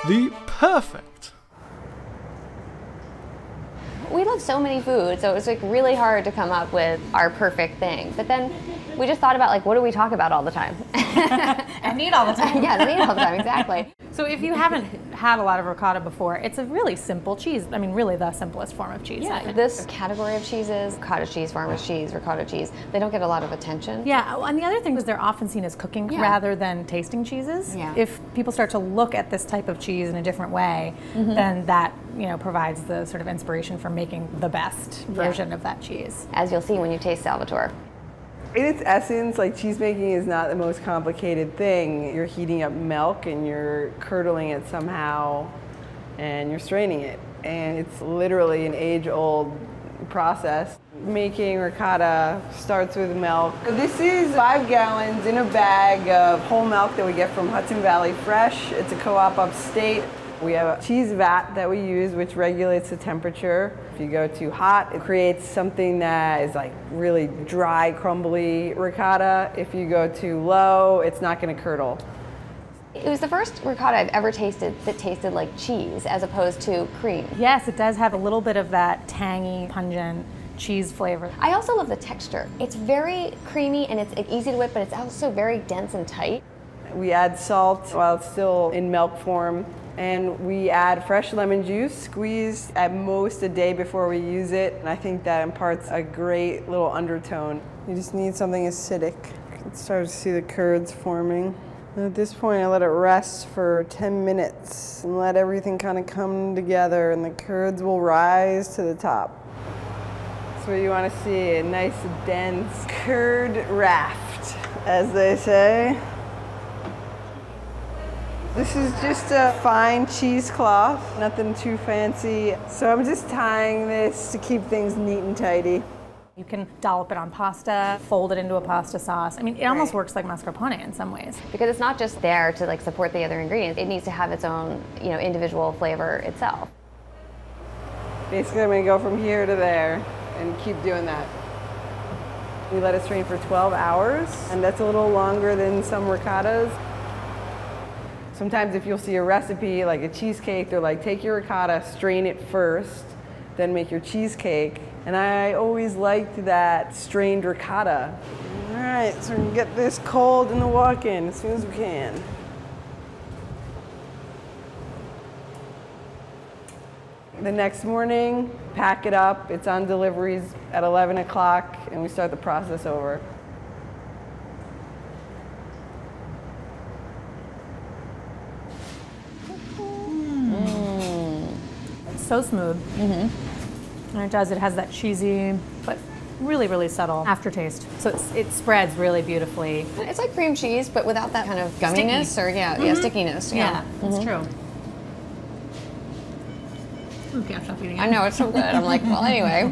The perfect. We love so many foods, so it was like really hard to come up with our perfect thing. But then we just thought about like, what do we talk about all the time? And eat all the time. Yeah, and eat all the time, exactly. So if you haven't had a lot of ricotta before, it's a really simple cheese. I mean, really the simplest form of cheese. Yeah, this category of cheeses, cottage cheese, farmer's cheese, ricotta cheese, they don't get a lot of attention. Yeah, and the other thing is they're often seen as cooking rather than tasting cheeses. Yeah. If people start to look at this type of cheese in a different way, then that provides the sort of inspiration for making the best version of that cheese. As you'll see when you taste Salvatore. In its essence, like, cheese making is not the most complicated thing. You're heating up milk and you're curdling it somehow and you're straining it. And it's literally an age-old process. Making ricotta starts with milk. This is 5 gallons in a bag of whole milk that we get from Hudson Valley Fresh. It's a co-op upstate. We have a cheese vat that we use, which regulates the temperature. If you go too hot, it creates something that is like really dry, crumbly ricotta. If you go too low, it's not going to curdle. It was the first ricotta I've ever tasted that tasted like cheese as opposed to cream. Yes, it does have a little bit of that tangy, pungent cheese flavor. I also love the texture. It's very creamy and it's easy to whip, but it's also very dense and tight. We add salt while it's still in milk form. And we add fresh lemon juice, squeezed at most a day before we use it. And I think that imparts a great little undertone. You just need something acidic. You can start to see the curds forming. And at this point, I let it rest for 10 minutes and let everything kind of come together, and the curds will rise to the top. That's what you want to see, a nice, dense curd raft, as they say. This is just a fine cheesecloth, nothing too fancy. So I'm just tying this to keep things neat and tidy. You can dollop it on pasta, fold it into a pasta sauce. I mean, it almost works like mascarpone in some ways. Because it's not just there to like support the other ingredients. It needs to have its own, individual flavor itself. Basically, I'm gonna go from here to there and keep doing that. We let it strain for 12 hours, and that's a little longer than some ricottas. Sometimes if you'll see a recipe, like a cheesecake, they're like, take your ricotta, strain it first, then make your cheesecake. And I always liked that strained ricotta. All right, so we're gonna get this cold in the walk-in as soon as we can. The next morning, pack it up. It's on deliveries at 11 o'clock, and we start the process over. So smooth. And it has that cheesy, but really, really subtle aftertaste. So it spreads really beautifully. It's like cream cheese, but without that kind of gumminess stickiness. Yeah, it's true. I can't stop eating it. I know, it's so good. I'm like, well, anyway.